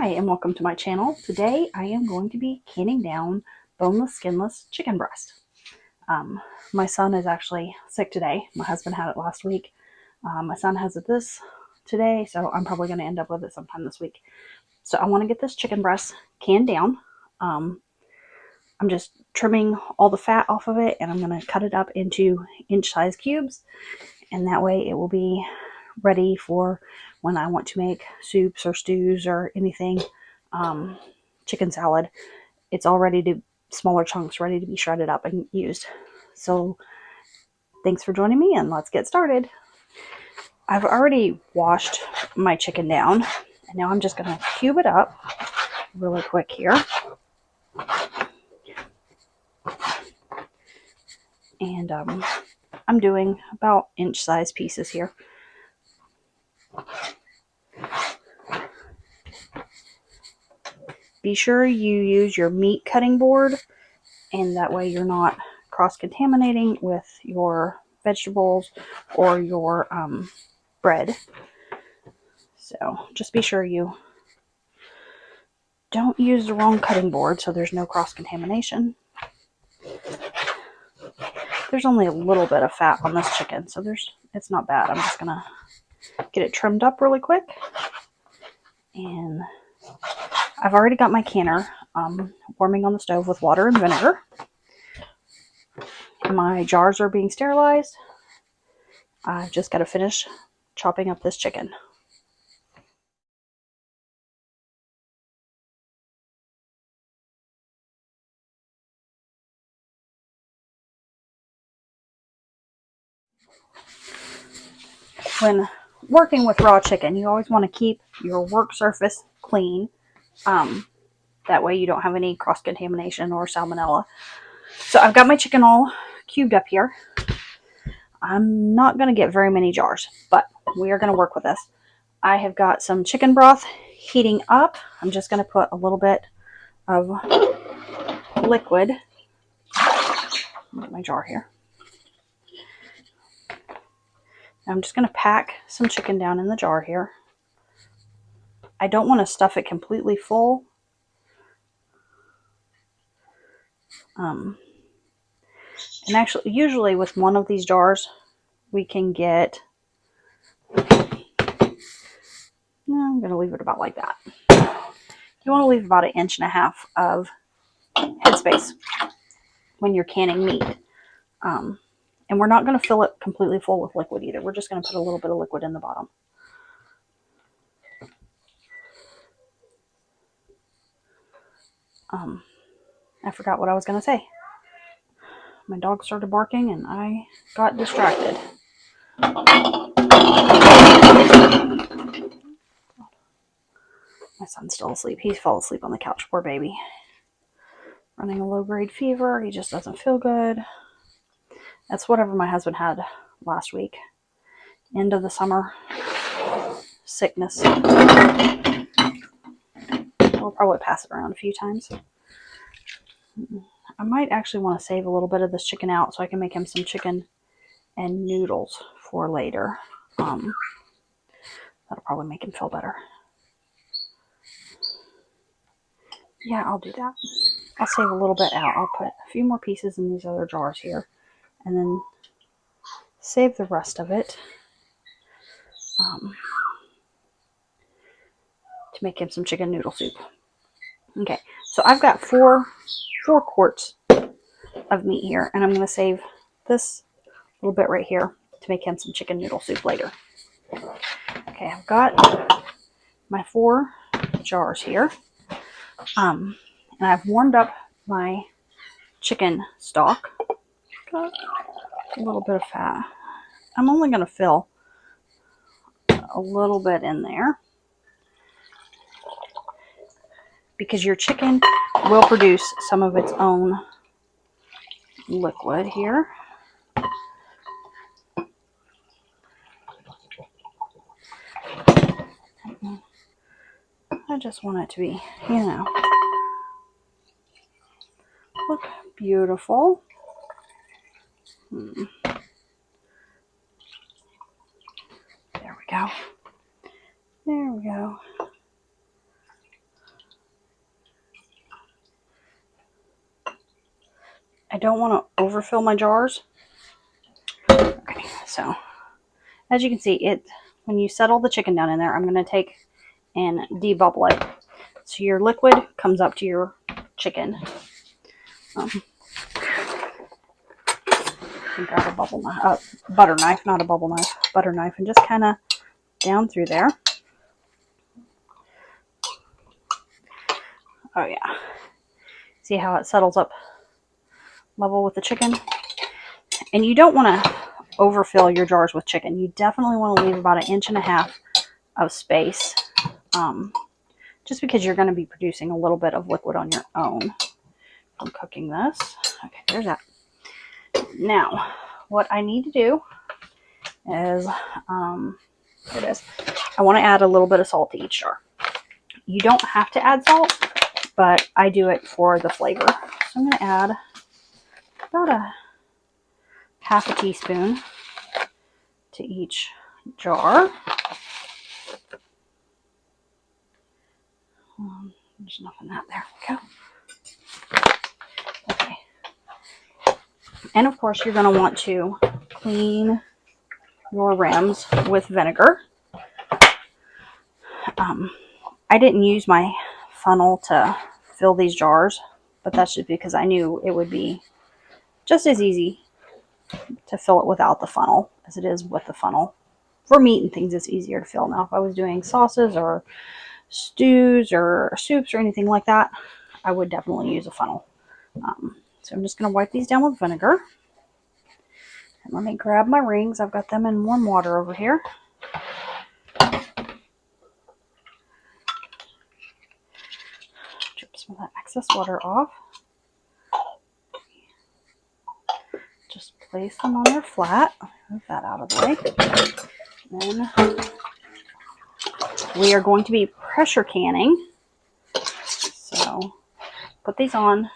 Hi and welcome to my channel. Today I am going to be canning down boneless, skinless chicken breast. My son is actually sick today. My husband had it last week. My son has it this today, so I'm probably going to end up with it sometime this week. So I want to get this chicken breast canned down. I'm just trimming all the fat off of it, and I'm going to cut it up into inch-size cubes, and that way it will be ready for when I want to make soups or stews or anything. Chicken salad, it's all ready to, smaller chunks ready to be shredded up and used. So thanks for joining me, and let's get started. I've already washed my chicken down, and now I'm just going to cube it up really quick here. And I'm doing about inch-size pieces here. Be sure you use your meat cutting board, and that way you're not cross-contaminating with your vegetables or your bread. So just be sure you don't use the wrong cutting board so there's no cross-contamination. There's only a little bit of fat on this chicken, so it's not bad. I'm just gonna get it trimmed up really quick. And I've already got my canner warming on the stove with water and vinegar. My jars are being sterilized. I've just got to finish chopping up this chicken. When working with raw chicken, you always want to keep your work surface clean. That way you don't have any cross-contamination or salmonella. So I've got my chicken all cubed up here. I'm not going to get very many jars, but we are going to work with this. I have got some chicken broth heating up. I'm just going to put a little bit of liquid. Get my jar here. I'm just going to pack some chicken down in the jar here. I don't want to stuff it completely full. And actually, usually with one of these jars, we can get, I'm going to leave it about like that. You want to leave about 1.5 inches of headspace when you're canning meat. And we're not going to fill it completely full with liquid either. We're just going to put a little bit of liquid in the bottom. I forgot what I was going to say. My dog started barking and I got distracted. My son's still asleep. He fell asleep on the couch. Poor baby. Running a low-grade fever. He just doesn't feel good. That's whatever my husband had last week. End of the summer sickness. We'll probably pass it around a few times. I might actually want to save a little bit of this chicken out so I can make him some chicken and noodles for later. That'll probably make him feel better. Yeah, I'll do that. I'll save a little bit out. I'll put a few more pieces in these other jars here and then save the rest of it to make him some chicken noodle soup. Okay, so I've got four quarts of meat here, and I'm going to save this little bit right here to make him some chicken noodle soup later. Okay, I've got my 4 jars here, and I've warmed up my chicken stock. Got a little bit of fat. I'm only going to fill a little bit in there because your chicken will produce some of its own liquid here. I just want it to be, look beautiful. There we go. There we go. I don't want to overfill my jars. Okay, so as you can see, when you settle the chicken down in there, I'm going to take and debubble it. So your liquid comes up to your chicken. Grab a butter knife, not a bubble knife, butter knife, and just kind of down through there. Oh yeah. See how it settles up level with the chicken? And you don't want to overfill your jars with chicken. You definitely want to leave about 1.5 inches of space, just because you're going to be producing a little bit of liquid on your own from cooking this. Okay, there's that. Now, what I need to do is, here it is. I want to add a little bit of salt to each jar. You don't have to add salt, but I do it for the flavor. So I'm going to add about a 1/2 teaspoon to each jar. There's enough in that. There we go. Okay. And of course, you're going to want to clean your rims with vinegar. I didn't use my funnel to fill these jars, but that's just because I knew it would be just as easy to fill it without the funnel as it is with the funnel. For meat and things, it's easier to fill. Now, if I was doing sauces or stews or soups or anything like that, I would definitely use a funnel. So I'm just going to wipe these down with vinegar. And let me grab my rings. I've got them in warm water over here. Drip some of that excess water off. Just place them on their flat. Move that out of the way. Then we are going to be pressure canning. So put these on.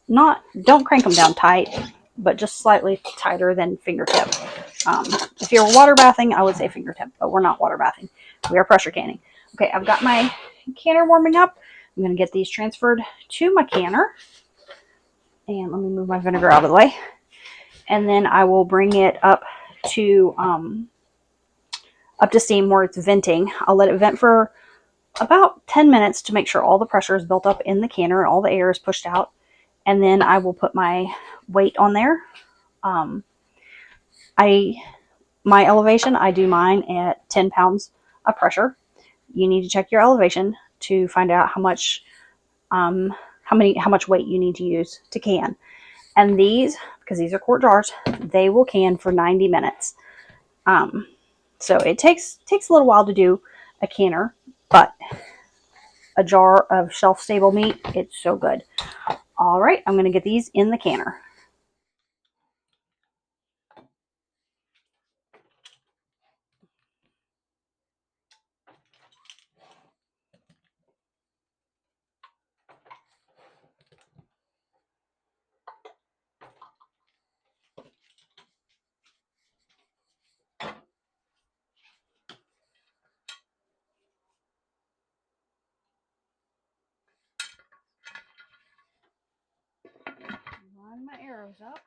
Don't crank them down tight, but just slightly tighter than fingertip. If you're water bathing, I would say fingertip, but we're not water bathing. We are pressure canning. Okay, I've got my canner warming up. I'm going to get these transferred to my canner. And let me move my vinegar out of the way. And then I will bring it up to steam where it's venting. I'll let it vent for about 10 minutes to make sure all the pressure is built up in the canner and all the air is pushed out. And then I will put my weight on there. My elevation, I do mine at 10 pounds of pressure. You need to check your elevation to find out how much weight you need to use to can. And these, because these are quart jars, they will can for 90 minutes. So it takes a little while to do a canner, but a jar of shelf-stable meat, it's so good. All right, I'm going to get these in the canner. Line my arrows up.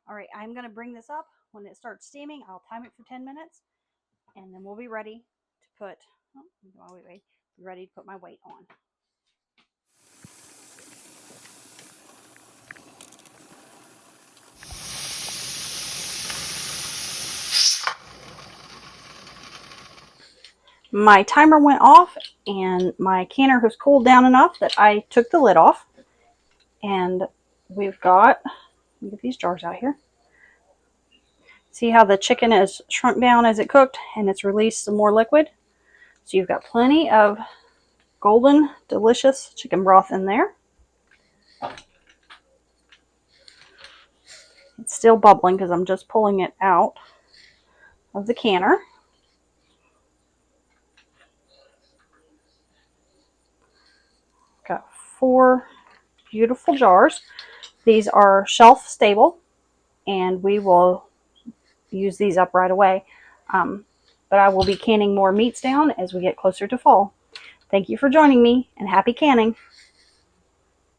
All right, I'm going to bring this up. When it starts steaming, I'll time it for 10 minutes, and then we'll be ready to put, be ready to put my weight on. My timer went off, and my canner has cooled down enough that I took the lid off. And we've got, let me get these jars out here. See how the chicken has shrunk down as it cooked and it's released some more liquid? So you've got plenty of golden, delicious chicken broth in there. It's still bubbling because I'm just pulling it out of the canner. Got 4 beautiful jars. These are shelf stable, and we will use these up right away. But I will be canning more meats down as we get closer to fall. Thank you for joining me, and happy canning.